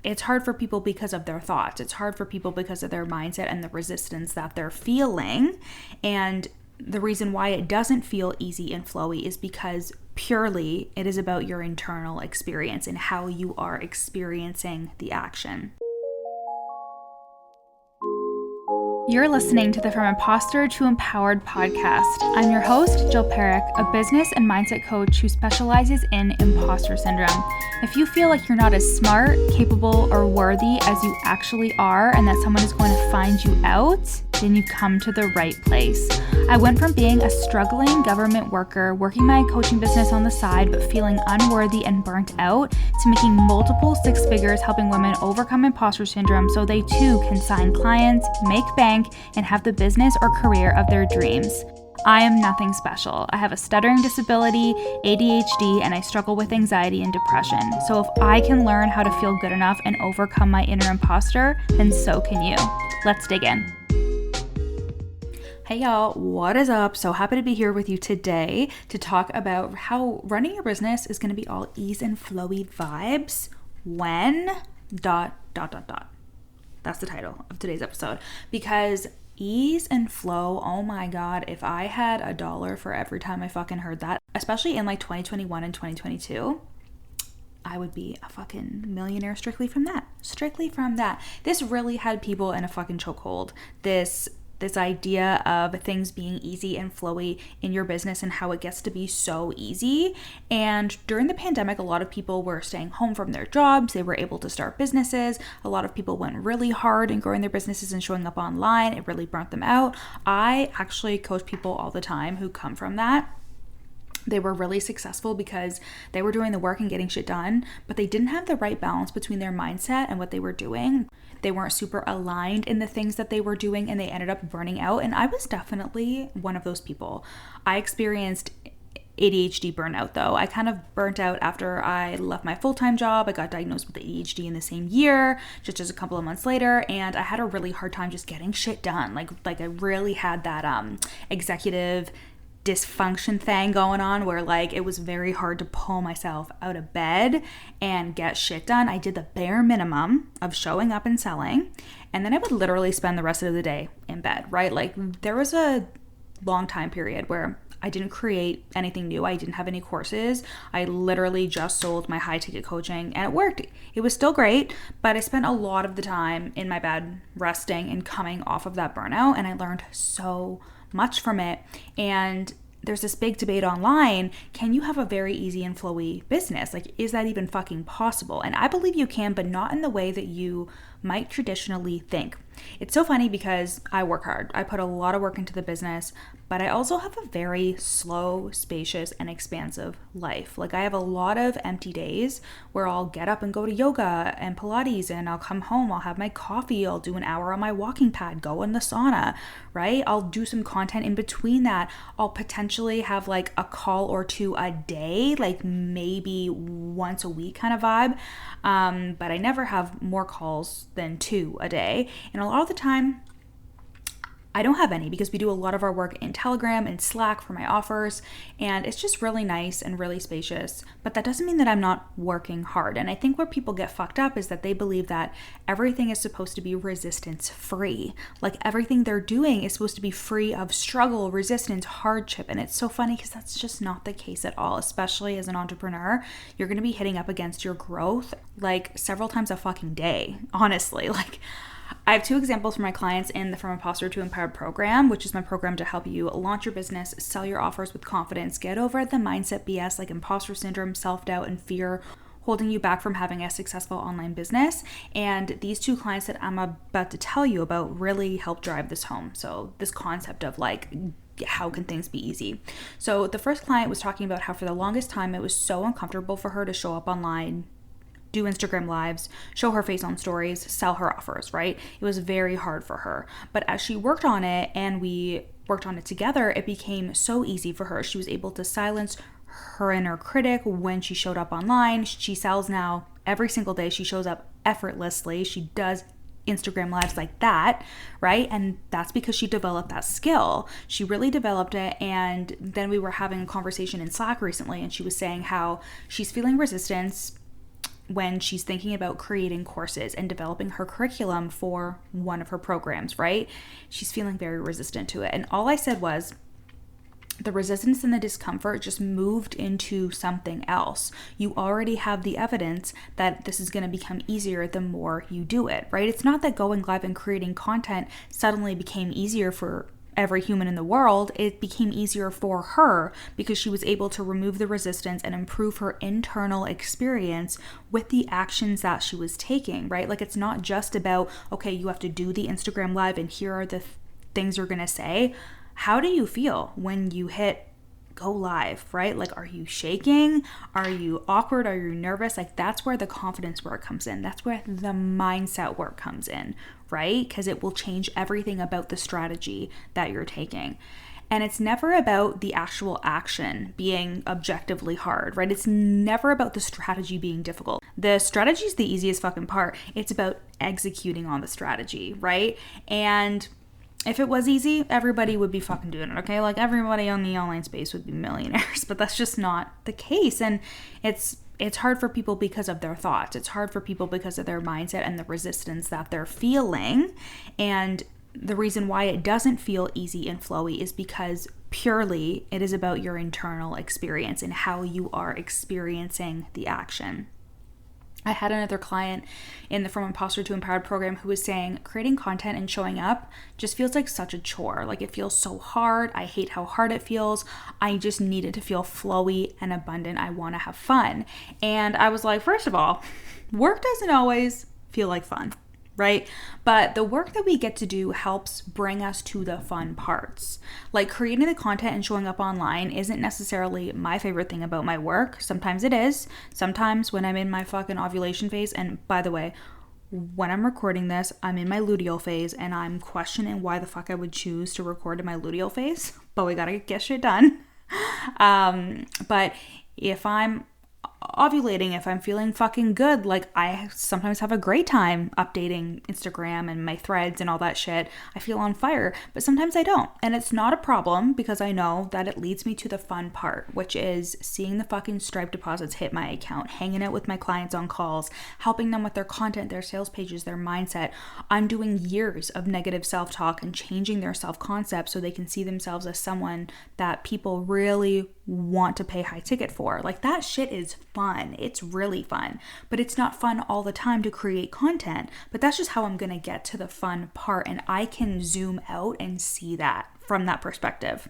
It's hard for people because of their thoughts. It's hard for people because of their mindset and the resistance that they're feeling. And the reason why it doesn't feel easy and flowy is because purely it is about your internal experience and how you are experiencing the action. You're listening to the From Imposter to Empowered podcast. I'm your host, Jill Perrick, a business and mindset coach who specializes in imposter syndrome. If you feel like you're not as smart, capable, or worthy as you actually are, and that someone is going to find you out, then you've come to the right place. I went from being a struggling government worker, working my coaching business on the side, but feeling unworthy and burnt out, to making multiple six figures helping women overcome imposter syndrome so they too can sign clients, make bank, and have the business or career of their dreams. I am nothing special. I have a stuttering disability, ADHD, and I struggle with anxiety and depression. So if I can learn how to feel good enough and overcome my inner imposter, then so can you. Let's dig in. Hey y'all, what is up? So happy to be here with you today to talk about how running your business is going to be all ease and flowy vibes when ... That's the title of today's episode. Because ease and flow, oh my God, if I had $1 for every time I fucking heard that, especially in like 2021 and 2022, I would be a fucking millionaire strictly from that. This really had people in a fucking chokehold. This idea of things being easy and flowy in your business and how it gets to be so easy. And during the pandemic, a lot of people were staying home from their jobs. They were able to start businesses. A lot of people went really hard in growing their businesses and showing up online. It really burnt them out. I actually coach people all the time who come from that. They were really successful because they were doing the work and getting shit done, but they didn't have the right balance between their mindset and what they were doing. They weren't super aligned in the things that they were doing, and they ended up burning out. And I was definitely one of those people. I experienced ADHD burnout though. I kind of burnt out after I left my full-time job. I got diagnosed with ADHD in the same year, just a couple of months later, and I had a really hard time just getting shit done. Like I really had that executive dysfunction thing going on where like it was very hard to pull myself out of bed and get shit done. I did the bare minimum of showing up and selling, and then I would literally spend the rest of the day in bed, right? Like there was a long time period where I didn't create anything new. I didn't have any courses. I literally just sold my high ticket coaching, and it worked. It was still great, but I spent a lot of the time in my bed resting and coming off of that burnout, and I learned so much from it. And there's this big debate online. Can you have a very easy and flowy business? Like, is that even fucking possible? And I believe you can, but not in the way that you might traditionally think. It's so funny because I work hard. I put a lot of work into the business, but I also have a very slow, spacious, and expansive life. Like I have a lot of empty days where I'll get up and go to yoga and Pilates, and I'll come home, I'll have my coffee, I'll do an hour on my walking pad, go in the sauna, right? I'll do some content in between that. I'll potentially have like a call or two a day, like maybe once a week kind of vibe. But I never have more calls than 2 a day. And a lot of the time, I don't have any because we do a lot of our work in Telegram and Slack for my offers, and it's just really nice and really spacious. But that doesn't mean that I'm not working hard. And I think where people get fucked up is that they believe that everything is supposed to be resistance free. Like everything they're doing is supposed to be free of struggle, resistance, hardship. And it's so funny because that's just not the case at all, especially as an entrepreneur. You're going to be hitting up against your growth like several times a fucking day, honestly. Like I have 2 examples for my clients in the From Imposter to Empowered program, which is my program to help you launch your business, sell your offers with confidence, get over the mindset BS like imposter syndrome, self-doubt, and fear holding you back from having a successful online business. And these 2 clients that I'm about to tell you about really help drive this home. So this concept of like, how can things be easy? So the first client was talking about how for the longest time it was so uncomfortable for her to show up online, do Instagram lives, show her face on stories, sell her offers, right? It was very hard for her. But as she worked on it and we worked on it together, it became so easy for her. She was able to silence her inner critic when she showed up online. She sells now every single day. She shows up effortlessly. She does Instagram lives like that, right? And that's because she developed that skill. She really developed it. And then we were having a conversation in Slack recently, and she was saying how she's feeling resistance when she's thinking about creating courses and developing her curriculum for one of her programs, right? She's feeling very resistant to it. And all I said was, the resistance and the discomfort just moved into something else. You already have the evidence that this is going to become easier the more you do it, right? It's not that going live and creating content suddenly became easier for every human in the world. It became easier for her because she was able to remove the resistance and improve her internal experience with the actions that she was taking, right? Like, it's not just about, okay, you have to do the Instagram live and here are the things you're going to say. How do you feel when you hit go live, right? Like, are you shaking? Are you awkward? Are you nervous? Like, that's where the confidence work comes in. That's where the mindset work comes in, right? Because it will change everything about the strategy that you're taking. And it's never about the actual action being objectively hard, right? It's never about the strategy being difficult. The strategy is the easiest fucking part. It's about executing on the strategy, right? And if it was easy, everybody would be fucking doing it, okay? Like, everybody on the online space would be millionaires, but that's just not the case. And it's hard for people because of their thoughts. It's hard for people because of their mindset and the resistance that they're feeling. And the reason why it doesn't feel easy and flowy is because purely it is about your internal experience and how you are experiencing the action. I had another client in the From Imposter to Empowered program who was saying creating content and showing up just feels like such a chore. Like, it feels so hard. I hate how hard it feels. I just need it to feel flowy and abundant. I want to have fun. And I was like, first of all, work doesn't always feel like fun, right? But the work that we get to do helps bring us to the fun parts. Like, creating the content and showing up online isn't necessarily my favorite thing about my work. Sometimes it is. Sometimes when I'm in my fucking ovulation phase, and by the way, when I'm recording this, I'm in my luteal phase and I'm questioning why the fuck I would choose to record in my luteal phase, but we gotta get shit done. But if I'm ovulating, if I'm feeling fucking good, like, I sometimes have a great time updating Instagram and my threads and all that shit. I feel on fire, but sometimes I don't. And it's not a problem because I know that it leads me to the fun part, which is seeing the fucking Stripe deposits hit my account, hanging out with my clients on calls, helping them with their content, their sales pages, their mindset. I'm doing years of negative self-talk and changing their self-concept so they can see themselves as someone that people really want to pay high ticket for. Like, that shit is fun. It's really fun, but it's not fun all the time to create content. But that's just how I'm going to get to the fun part. And I can zoom out and see that from that perspective.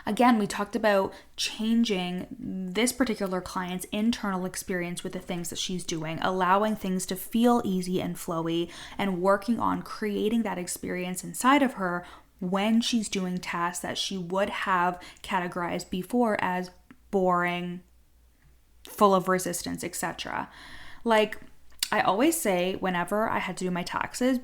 Again, we talked about changing this particular client's internal experience with the things that she's doing, allowing things to feel easy and flowy, and working on creating that experience inside of her when she's doing tasks that she would have categorized before as boring, full of resistance, etc. Like, I always say, whenever I had to do my taxes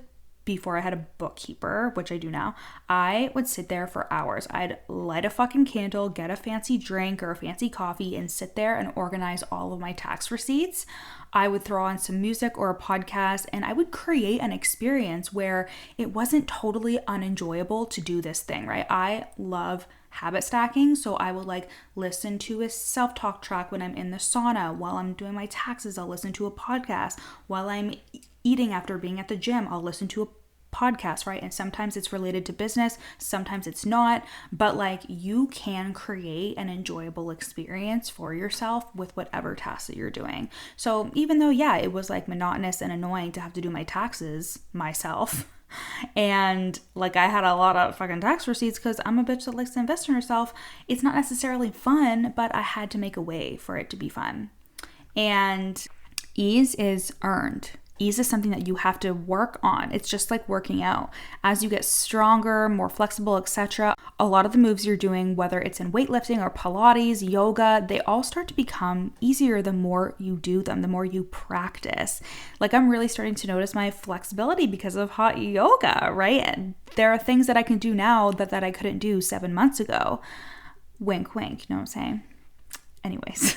before I had a bookkeeper, which I do now, I would sit there for hours. I'd light a fucking candle, get a fancy drink or a fancy coffee, and sit there and organize all of my tax receipts. I would throw on some music or a podcast, and I would create an experience where it wasn't totally unenjoyable to do this thing, right? I love habit stacking, so I will listen to a self-talk track when I'm in the sauna. While I'm doing my taxes, I'll listen to a podcast. While I'm eating after being at the gym, I'll listen to a podcast, right? And sometimes it's related to business, sometimes it's not, but you can create an enjoyable experience for yourself with whatever task that you're doing. So even though, it was monotonous and annoying to have to do my taxes myself, and I had a lot of fucking tax receipts because I'm a bitch that likes to invest in herself, it's not necessarily fun, but I had to make a way for it to be fun. And ease is earned. Ease is something that you have to work on. It's just like working out. As you get stronger, more flexible, etc., a lot of the moves you're doing, whether it's in weightlifting or Pilates, yoga, they all start to become easier the more you do them, the more you practice. I'm really starting to notice my flexibility because of hot yoga, right? And there are things that I can do now that I couldn't do 7 months ago. Wink, wink, you know what I'm saying? Anyways,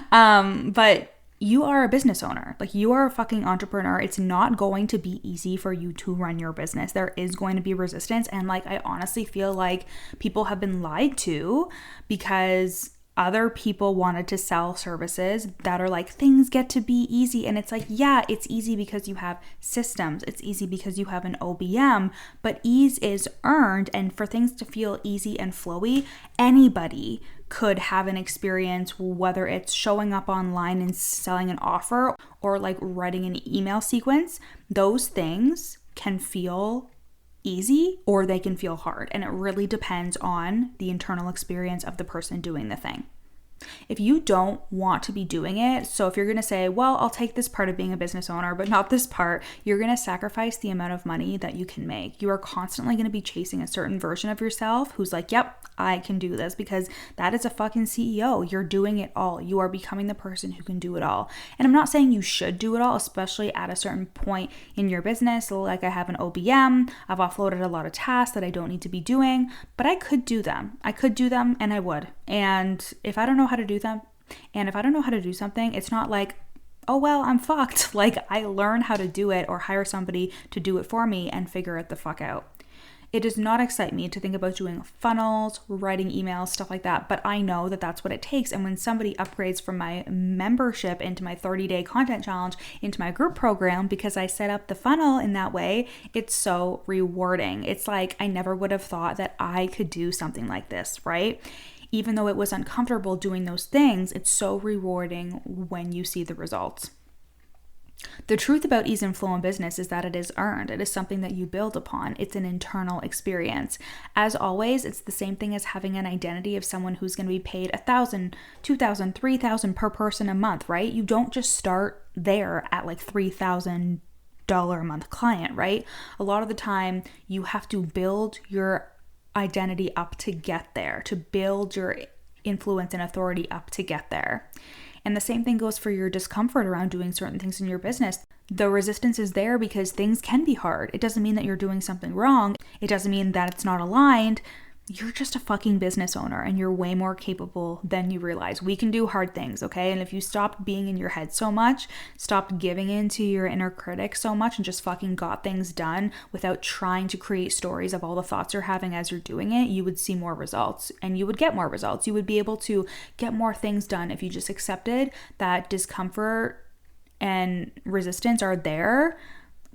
but you are a business owner. You are a fucking entrepreneur. It's not going to be easy for you to run your business. There is going to be resistance. And I honestly feel like people have been lied to because other people wanted to sell services that are like, things get to be easy. And it's like, yeah, it's easy because you have systems. It's easy because you have an OBM, but ease is earned. And for things to feel easy and flowy, anybody could have an experience, whether it's showing up online and selling an offer or like writing an email sequence. Those things can feel easy or they can feel hard, and it really depends on the internal experience of the person doing the thing. If you don't want to be doing it, so if you're going to say, well, I'll take this part of being a business owner, but not this part, you're going to sacrifice the amount of money that you can make. You are constantly going to be chasing a certain version of yourself who's like, yep, I can do this, because that is a fucking CEO. You're doing it all. You are becoming the person who can do it all. And I'm not saying you should do it all, especially at a certain point in your business. Like I have an OBM, I've offloaded a lot of tasks that I don't need to be doing, but I could do them. And I would. And if I don't know how to do them, and if I don't know how to do something, it's not like, oh, well, I'm fucked. Like, I learn how to do it or hire somebody to do it for me and figure it the fuck out. It does not excite me to think about doing funnels, writing emails, stuff like that, but I know that that's what it takes. And when somebody upgrades from my membership into my 30-day content challenge into my group program, because I set up the funnel in that way, it's so rewarding. It's like, I never would have thought that I could do something like this, right? Even though it was uncomfortable doing those things, it's so rewarding when you see the results. The truth about ease and flow in business is that it is earned. It is something that you build upon. It's an internal experience. As always, it's the same thing as having an identity of someone who's going to be paid $1,000, $2,000, $3,000 per person a month, right? You don't just start there at like $3,000 a month client, right? A lot of the time you have to build your identity up to get there, to build your influence and authority up to get there. And the same thing goes for your discomfort around doing certain things in your business. The resistance is there because things can be hard. It doesn't mean that you're doing something wrong. It doesn't mean that it's not aligned. You're just a fucking business owner and you're way more capable than you realize. We can do hard things, okay? And if you stop being in your head so much, stop giving in to your inner critic so much and just fucking got things done without trying to create stories of all the thoughts you're having as you're doing it, you would see more results and you would get more results. You would be able to get more things done if you just accepted that discomfort and resistance are there,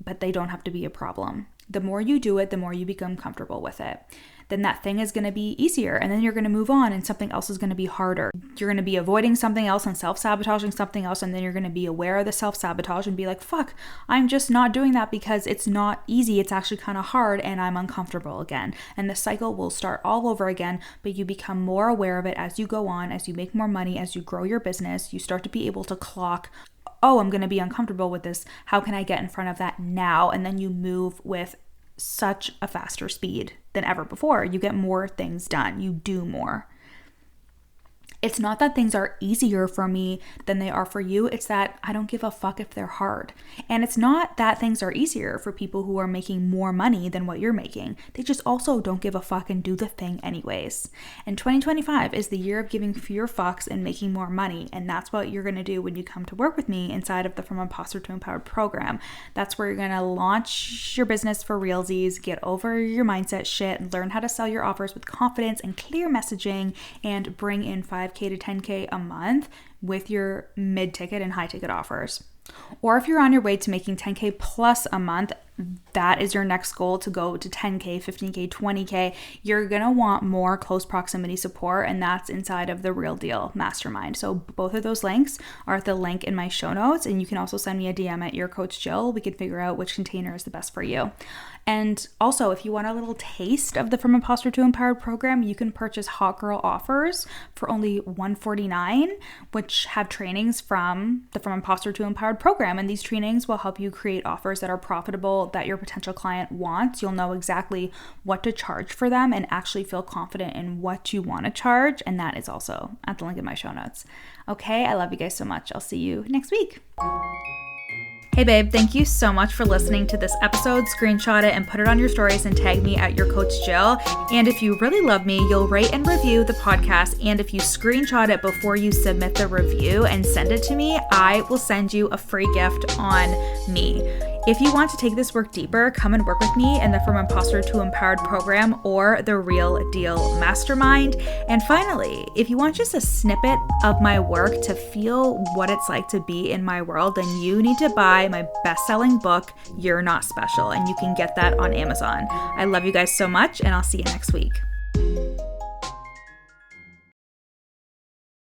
but they don't have to be a problem. The more you do it, the more you become comfortable with it. Then that thing is going to be easier, and then you're going to move on and something else is going to be harder. You're going to be avoiding something else and self-sabotaging something else, and then you're going to be aware of the self-sabotage and be like, fuck, I'm just not doing that because it's not easy. It's actually kind of hard and I'm uncomfortable again. And the cycle will start all over again, but you become more aware of it as you go on, as you make more money, as you grow your business. You start to be able to clock, oh, I'm going to be uncomfortable with this. How can I get in front of that now? And then you move with such a faster speed than ever before. You get more things done. You do more. It's not that things are easier for me than they are for you. It's that I don't give a fuck if they're hard. And it's not that things are easier for people who are making more money than what you're making. They just also don't give a fuck and do the thing anyways. And 2025 is the year of giving fewer fucks and making more money. And that's what you're going to do when you come to work with me inside of the From Imposter to Empowered program. That's where you're going to launch your business for realsies, get over your mindset shit, and learn how to sell your offers with confidence and clear messaging, and bring in $5K to $10K a month with your mid-ticket and high-ticket offers. Or if you're on your way to making $10K plus a month, that is your next goal, to go to $10K, $15K, $20K. You're going to want more close proximity support, and that's inside of the Real Deal Mastermind. So both of those links are at the link in my show notes, and you can also send me a DM at your coach Jill. We can figure out which container is the best for you. And also, if you want a little taste of the From Imposter to Empowered program, you can purchase Hot Girl offers for only $149, which have trainings from the From Imposter to Empowered program. And these trainings will help you create offers that are profitable, that your potential client wants. You'll know exactly what to charge for them and actually feel confident in what you want to charge. And that is also at the link in my show notes. Okay, I love you guys so much. I'll see you next week. Hey babe, thank you so much for listening to this episode. Screenshot it and put it on your stories and tag me at your coach Jill. And if you really love me, you'll rate and review the podcast. And if you screenshot it before you submit the review and send it to me, I will send you a free gift on me. If you want to take this work deeper, come and work with me in the From Imposter to Empowered program or the Real Deal Mastermind. And finally, if you want just a snippet of my work to feel what it's like to be in my world, then you need to buy my best-selling book, You're Not Special, and you can get that on Amazon. I love you guys so much, and I'll see you next week.